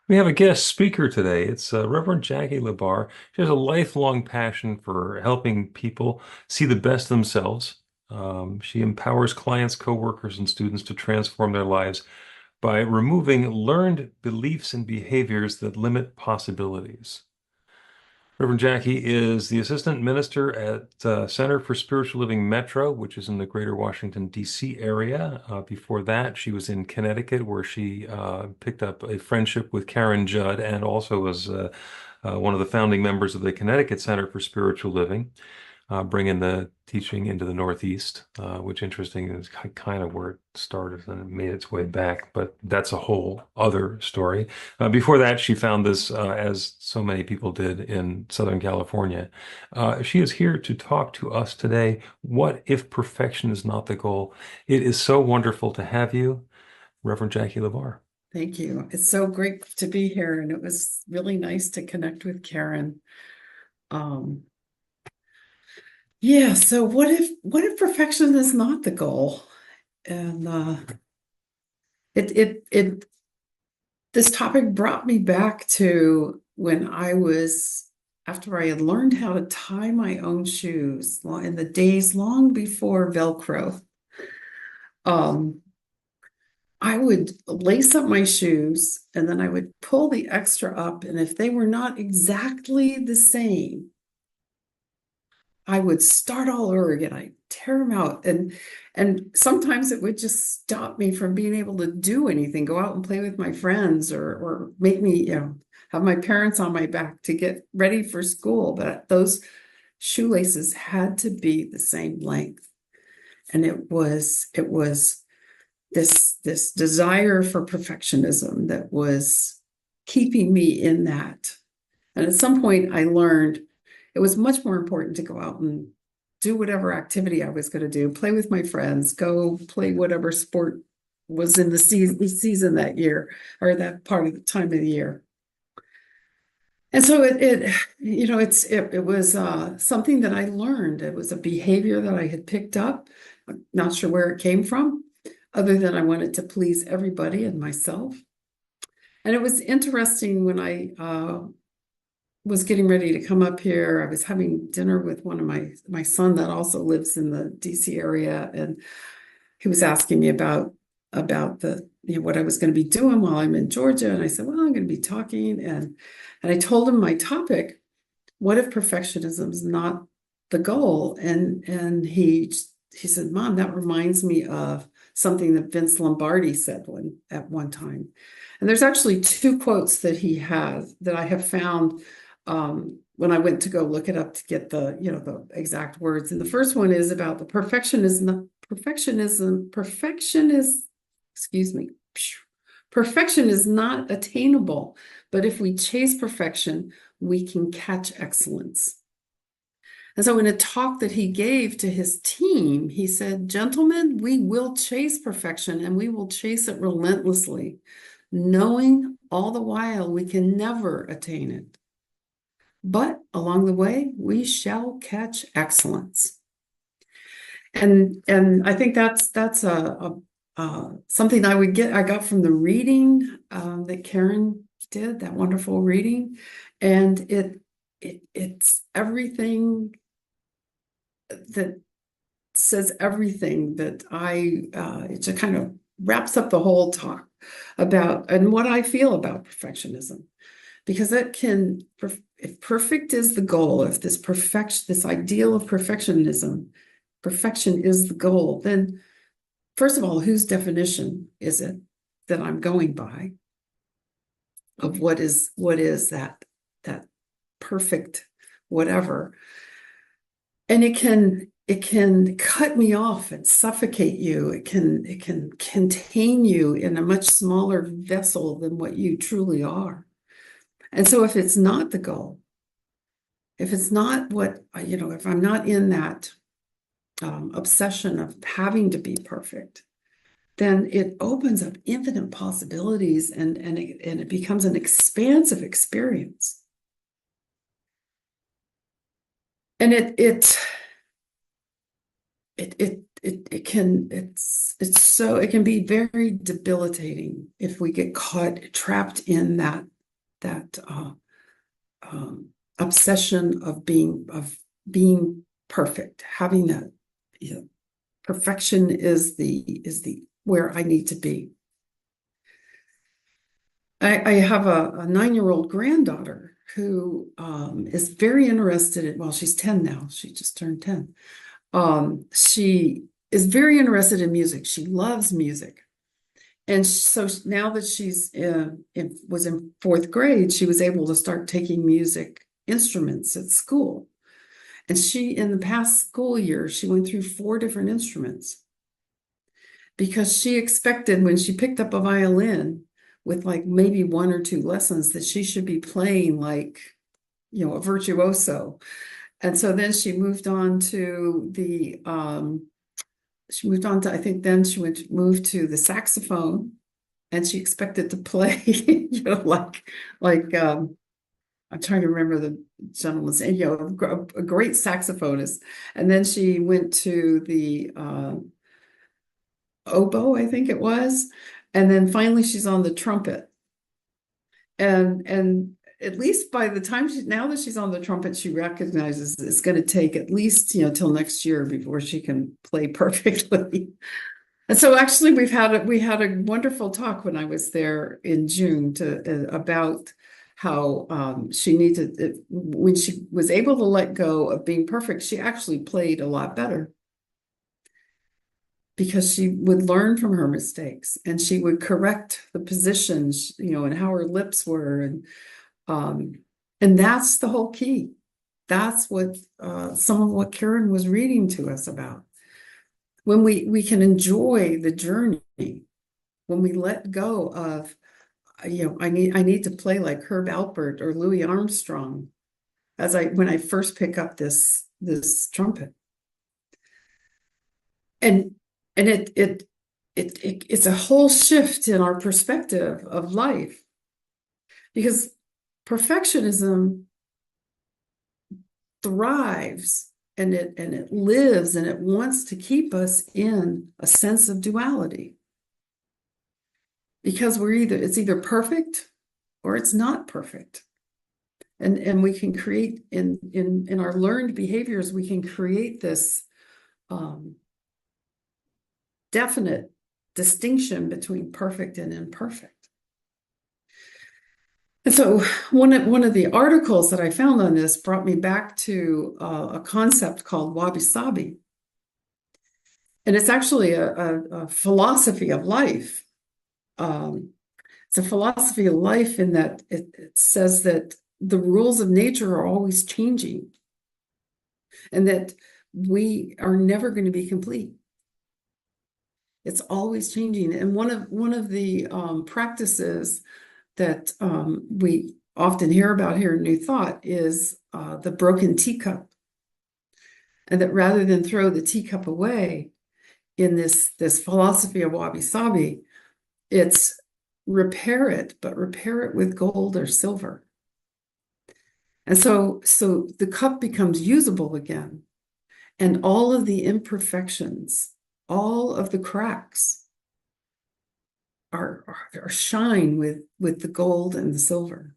We have a guest speaker today. It's Reverend Jackie LaBarre. She has a lifelong passion for helping people see the best of themselves. She empowers clients, coworkers, and students to transform their lives by removing learned beliefs and behaviors that limit possibilities. Reverend Jackie is the assistant minister at Center for Spiritual Living Metro, which is in the greater Washington, D.C. area. Before that, she was in Connecticut, where she picked up a friendship with Karen Judd and also was one of the founding members of the Connecticut Center for Spiritual Living, bringing the teaching into the Northeast, which interesting is kind of where it started and it made its way back, but that's a whole other story. Before that, she found this, as so many people did in Southern California. She is here to talk to us today. What if perfection is not the goal? It is so wonderful to have you, Reverend Jackie LaBarre. Thank you. It's so great to be here, and it was really nice to connect with Karen. Um, yeah, so what if perfection is not the goal? And it this topic brought me back to when after I had learned how to tie my own shoes in the days long before Velcro. Um, I would lace up my shoes and then I would pull the extra up. And if they were not exactly the same, I would start all over again. I'd tear them out. And sometimes it would just stop me from being able to do anything, go out and play with my friends or make me, have my parents on my back to get ready for school. But those shoelaces had to be the same length. And it was this desire for perfectionism that was keeping me in that. And at some point I learned it was much more important to go out and do whatever activity I was going to do, play with my friends, go play whatever sport was in the season that year or that part of the time of the year. And so it was something that I learned. It was a behavior that I had picked up. I'm not sure where it came from, other than I wanted to please everybody and myself. And it was interesting when I was getting ready to come up here. I was having dinner with one of my son that also lives in the DC area, and he was asking me about the what I was going to be doing while I'm in Georgia. And I said, well, I'm going to be talking, and I told him my topic. What if perfectionism is not the goal? And he said, Mom, that reminds me of something that Vince Lombardi said at one time. And there's actually two quotes that he has that I have found when I went to go look it up to get the exact words. And the first one is about the perfection is not attainable, but if we chase perfection, we can catch excellence. And so in a talk that he gave to his team, he said, gentlemen, we will chase perfection and we will chase it relentlessly, knowing all the while we can never attain it. But along the way, we shall catch excellence. And I think that's something I got from the reading that Karen did, that wonderful reading. And it's everything that says everything that it just kind of wraps up the whole talk about and what I feel about perfectionism. Because if perfect is the goal, if this ideal of perfection is the goal, then first of all, whose definition is it that I'm going by of what is that perfect whatever? And it can cut me off and suffocate you. It can contain you in a much smaller vessel than what you truly are. And so if it's not the goal, if it's not if I'm not in that obsession of having to be perfect, then it opens up infinite possibilities and it becomes an expansive experience. And it can be very debilitating if we get trapped in that that obsession of being perfect, having that, you know, perfection is the where I need to be. I have a 9-year-old granddaughter who is very interested in, well, she's 10 now. She just turned 10. She is very interested in music. She loves music. And so now that was in 4th grade, she was able to start taking music instruments at school. And in the past school year, she went through 4 different instruments because she expected when she picked up a violin with like maybe 1 or 2 lessons that she should be playing like, you know, a virtuoso. And so then she moved on to I think then moved to the saxophone, and she expected to play, you know, like I'm trying to remember the gentleman's name, you know, a great saxophonist. And then she went to the oboe, I think it was. And then finally she's on the trumpet. And at least by the time now that she's on the trumpet, she recognizes it's going to take at least, you know, till next year before she can play perfectly. And so actually we had a wonderful talk when I was there in June about how she needed, when she was able to let go of being perfect, she actually played a lot better because she would learn from her mistakes and she would correct the positions, you know, and how her lips were. And that's the whole key. That's what some of what Karen was reading to us about. When we can enjoy the journey, when we let go of, you know, I need to play like Herb Alpert or Louis Armstrong when I first pick up this trumpet. And it's a whole shift in our perspective of life, because perfectionism thrives and it lives and it wants to keep us in a sense of duality, because it's either perfect or it's not perfect. And we can create in our learned behaviors, we can create this definite distinction between perfect and imperfect. And so one of the articles that I found on this brought me back to a concept called wabi-sabi. And it's actually a philosophy of life. It's a philosophy of life in that it says that the rules of nature are always changing and that we are never going to be complete. It's always changing. And one of the practices that we often hear about here in New Thought is the broken teacup. And that rather than throw the teacup away in this philosophy of wabi-sabi, it's repair it, but repair it with gold or silver. And so the cup becomes usable again. And all of the imperfections, all of the cracks are shine with the gold and the silver.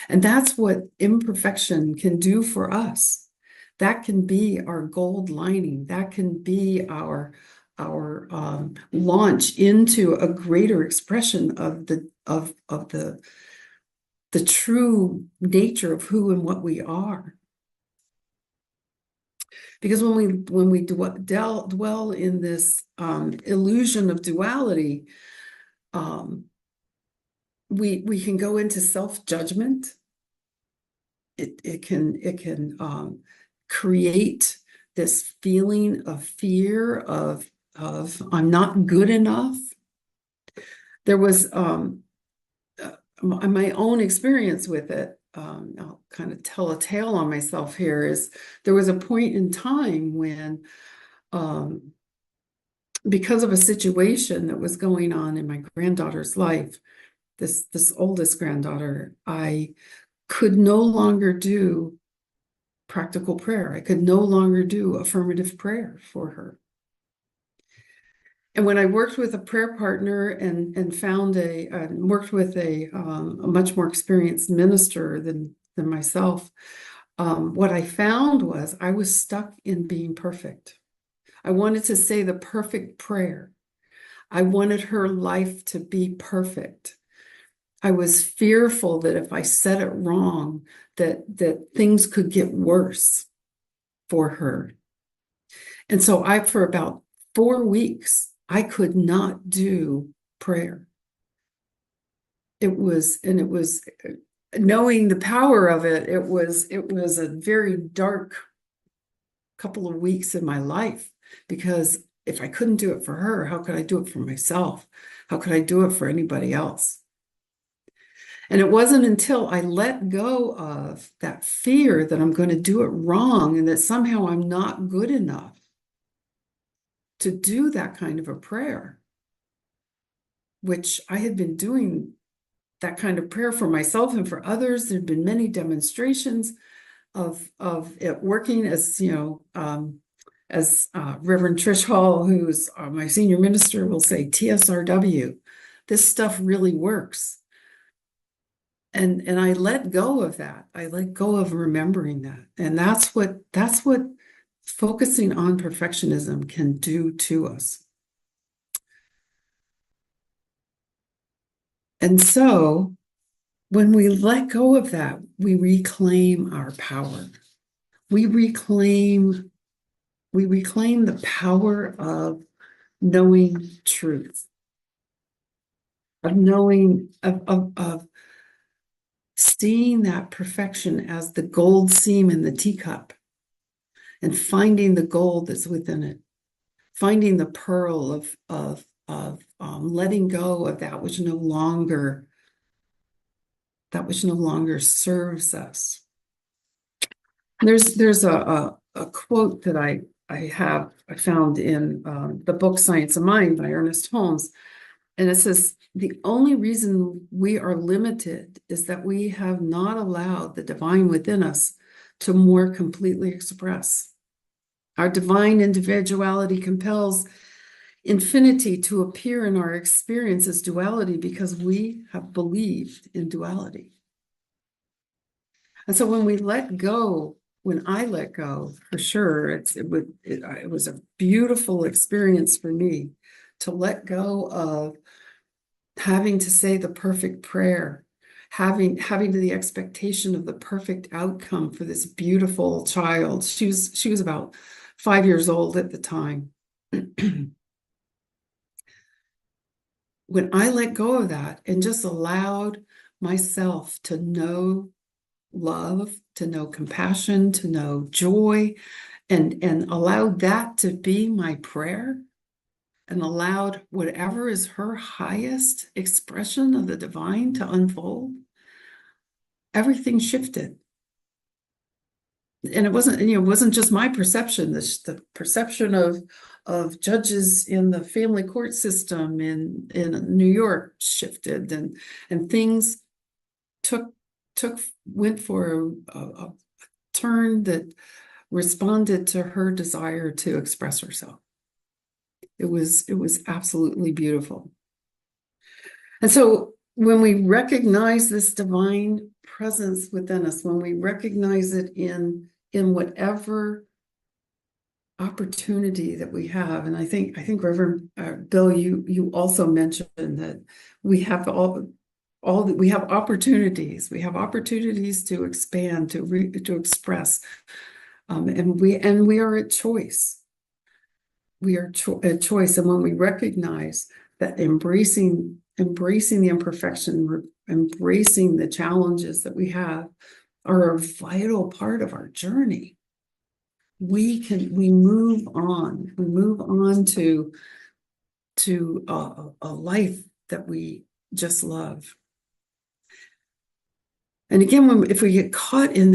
And that's what imperfection can do for us. That can be our gold lining. That can be our launch into a greater expression of the true nature of who and what we are. Because when we dwell in this illusion of duality, we can go into self-judgment. It can create this feeling of fear of I'm not good enough. There was my own experience with it. I'll kind of tell a tale on myself here. Is there was a point in time when, because of a situation that was going on in my granddaughter's life, this oldest granddaughter, I could no longer do practical prayer. I could no longer do affirmative prayer for her. And when I worked with a prayer partner and found worked with a much more experienced minister than myself, what I found was I was stuck in being perfect. I wanted to say the perfect prayer. I wanted her life to be perfect. I was fearful that if I said it wrong, that things could get worse for her. And so for about 4 weeks, I could not do prayer. It was knowing the power of it, it was a very dark couple of weeks in my life, because if I couldn't do it for her, how could I do it for myself? How could I do it for anybody else? And it wasn't until I let go of that fear that I'm going to do it wrong and that somehow I'm not good enough to do that kind of a prayer, which I had been doing that kind of prayer for myself and for others. There had been many demonstrations of it working, as Reverend Trish Hall, who's my senior minister, will say, TSRW, this stuff really works. And I let go of that. I let go of remembering that. And that's what focusing on perfectionism can do to us. And so when we let go of that, we reclaim our power. We reclaim the power of knowing truth, of knowing, of seeing that perfection as the gold seam in the teacup and finding the gold that's within it, finding the pearl of letting go of that which no longer serves us. There's a quote that I found in the book Science of Mind by Ernest Holmes. And it says, the only reason we are limited is that we have not allowed the divine within us to more completely express. Our divine individuality compels infinity to appear in our experience as duality because we have believed in duality. And so when I let go, for sure, it was a beautiful experience for me to let go of having to say the perfect prayer, having the expectation of the perfect outcome for this beautiful child. She was about 5 years old at the time. When I let go of that and just allowed myself to know love, to know compassion, to know joy, and allowed that to be my prayer, and allowed whatever is her highest expression of the divine to unfold, everything shifted. And it wasn't just my perception. The perception of judges in the family court system in New York shifted, and things went for a turn that responded to her desire to express herself. It was absolutely beautiful. And so when we recognize this divine presence within us, when we recognize it in whatever opportunity that we have, and I think Reverend Bill, you also mentioned that we have we have opportunities. We have opportunities to expand, to express, and we are at choice. We are at choice, and when we recognize that embracing the imperfection, embracing the challenges that we have, are a vital part of our journey, we move on. We move on to a life that we just love. And again, if we get caught in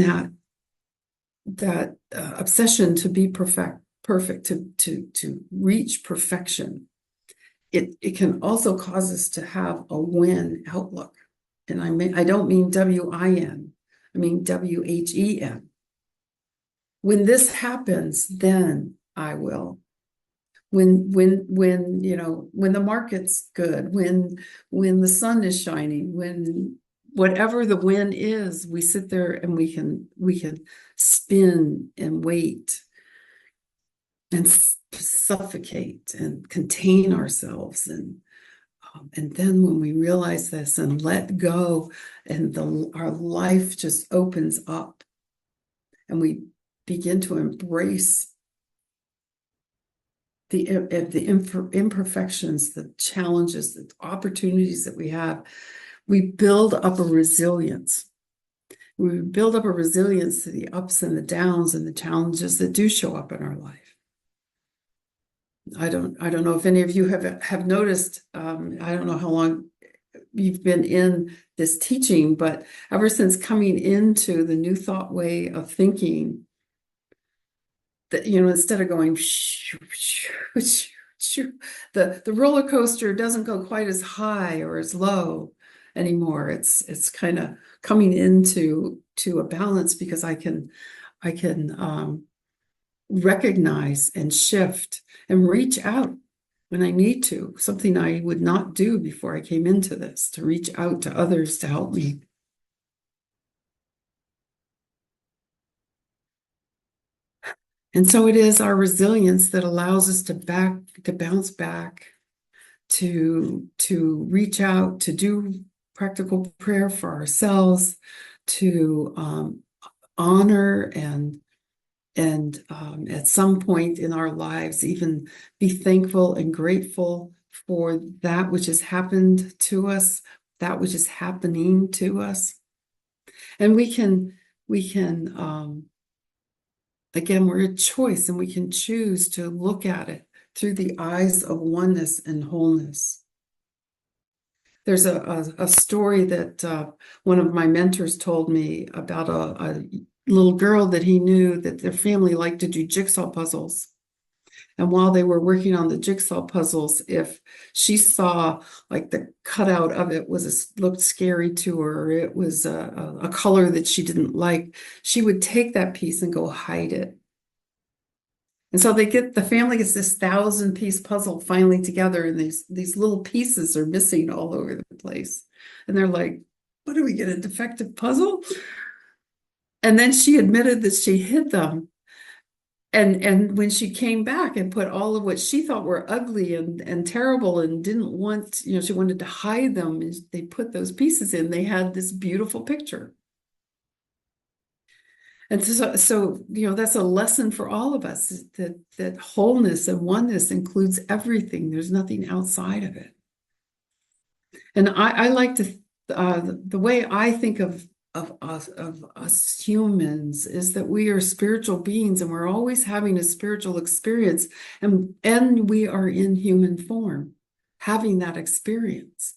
that obsession to be perfect, to reach perfection, it can also cause us to have a win outlook. And I don't mean WIN, I mean WHEN. When this happens, then I will. when the market's good, when the sun is shining, when whatever the win is, we sit there and we can spin and wait and suffocate and contain ourselves. And then when we realize this and let go, and our life just opens up, and we begin to embrace the imperfections, the challenges, the opportunities that we have, we build up a resilience. We build up a resilience to the ups and the downs and the challenges that do show up in our life. I don't know if any of you have noticed. I don't know how long you've been in this teaching, but ever since coming into the New Thought way of thinking, that, instead of going shoo, shoo, shoo, shoo, the roller coaster doesn't go quite as high or as low anymore. It's kind of coming into a balance, because I can recognize and shift and reach out when I need to, something I would not do before I came into this, to reach out to others to help me. And so it is our resilience that allows us to bounce back, to reach out, to do practical prayer for ourselves, to honor and at some point in our lives, even be thankful and grateful for that which has happened to us, that which is happening to us. And we can again, we're a choice, and we can choose to look at it through the eyes of oneness and wholeness. There's a story that one of my mentors told me about a little girl that he knew, that their family liked to do jigsaw puzzles. And while they were working on the jigsaw puzzles, if she saw like the cutout of it looked scary to her, or it was a color that she didn't like, she would take that piece and go hide it. And so the family gets this 1,000-piece puzzle finally together, and these little pieces are missing all over the place. And they're like, "What, do we get a defective puzzle?" And then she admitted that she hid them. And when she came back and put all of what she thought were ugly and terrible and didn't want, she wanted to hide them, and they put those pieces in, they had this beautiful picture. And so that's a lesson for all of us, that wholeness and oneness includes everything. There's nothing outside of it. And I like to, the way I think of us humans is that we are spiritual beings, and we're always having a spiritual experience, and we are in human form having that experience.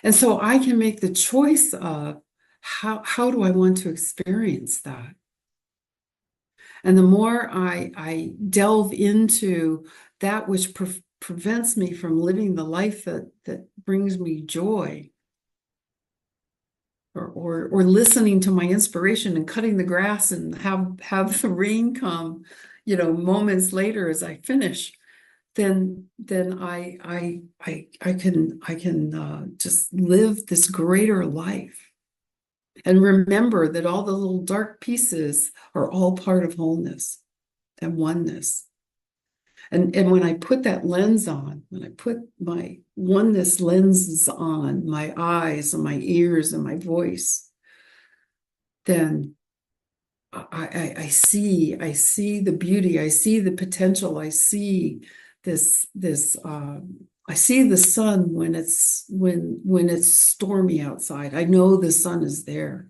And so I can make the choice of how do I want to experience that? And the more I delve into that which prevents me from living the life that brings me joy, or listening to my inspiration and cutting the grass and have the rain come, moments later as I finish, then I can just live this greater life. And remember that all the little dark pieces are all part of wholeness and oneness. And when I put that lens on, when I put my oneness lenses on, my eyes and my ears and my voice, then I see the beauty, I see the potential, I see this I see the sun when it's stormy outside. I know the sun is there.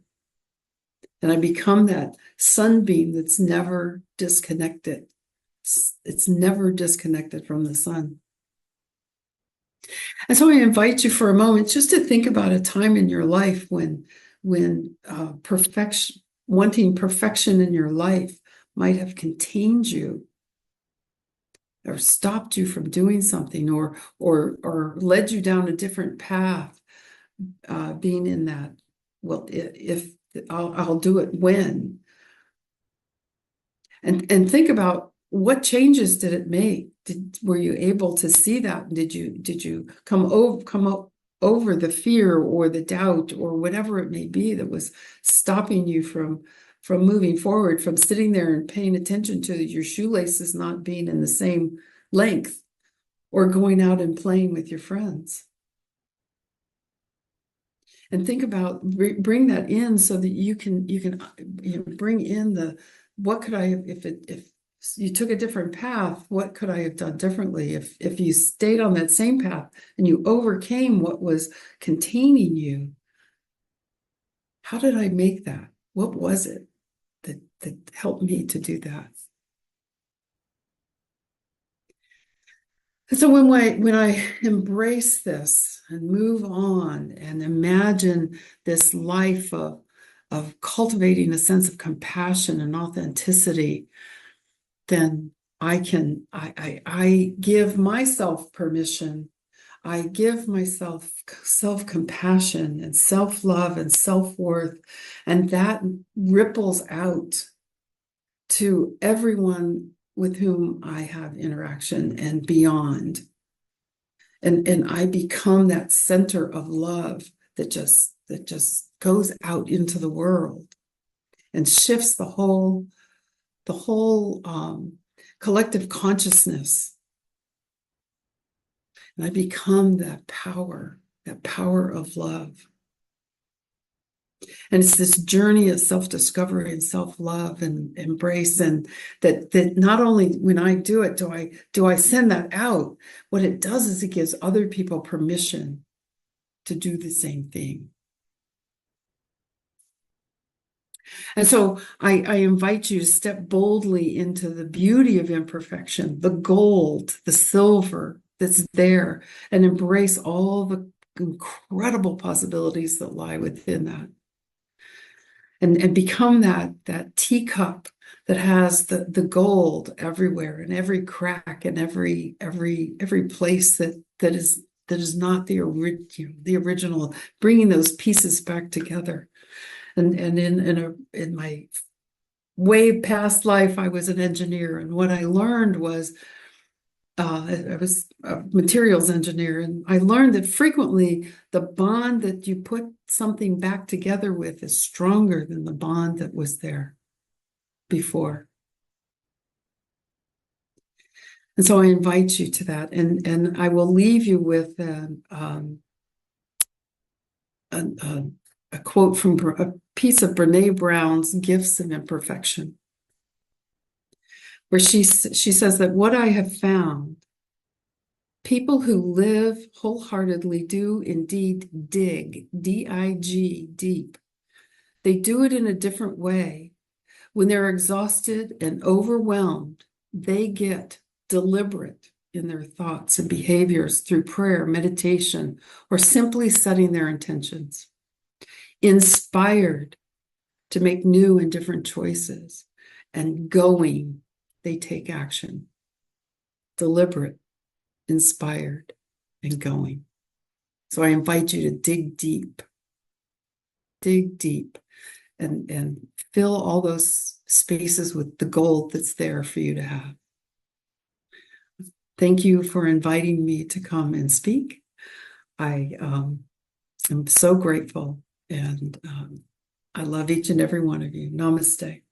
And I become that sunbeam that's never disconnected. It's never disconnected from the sun. And so I invite you for a moment just to think about a time in your life when wanting perfection in your life might have contained you, or stopped you from doing something, or led you down a different path, being in that, well, if I'll do it when. And think about, what changes did it make? were you able to see that? Did you come over the fear or the doubt or whatever it may be that was stopping you from moving forward, from sitting there and paying attention to your shoelaces not being in the same length, or going out and playing with your friends? And think about, bring that in so that you can bring in what could I have, if you took a different path, what could I have done differently? If you stayed on that same path and you overcame what was containing you, how did I make that? What was it that helped me to do that? And so when I embrace this and move on and imagine this life of cultivating a sense of compassion and authenticity, then I give myself permission. I give myself self-compassion and self-love and self-worth, and that ripples out to everyone with whom I have interaction and beyond. And I become that center of love that just goes out into the world and shifts the whole collective consciousness. And I become that power of love. And it's this journey of self-discovery and self-love and embrace, and that not only when I do it do I send that out. What it does is it gives other people permission to do the same thing. And so I invite you to step boldly into the beauty of imperfection, the gold, the silver that's there, and embrace all the incredible possibilities that lie within that. And become that teacup that has the gold everywhere, in every crack, and every place that is not the original, bringing those pieces back together. And in my way past life, I was an engineer, and what I learned was I was a materials engineer, and I learned that frequently the bond that you put something back together with is stronger than the bond that was there before. And so I invite you to that, and I will leave you with a quote from a piece of Brene Brown's Gifts of Imperfection, where she says that what I have found, people who live wholeheartedly do indeed dig, D-I-G, deep. They do it in a different way. When they're exhausted and overwhelmed, they get deliberate in their thoughts and behaviors through prayer, meditation, or simply setting their intentions. Inspired to make new and different choices, and going, they take action. Deliberate, inspired, and going. So I invite you to dig deep, and fill all those spaces with the gold that's there for you to have. Thank you for inviting me to come and speak. I am so grateful, and I love each and every one of you. Namaste.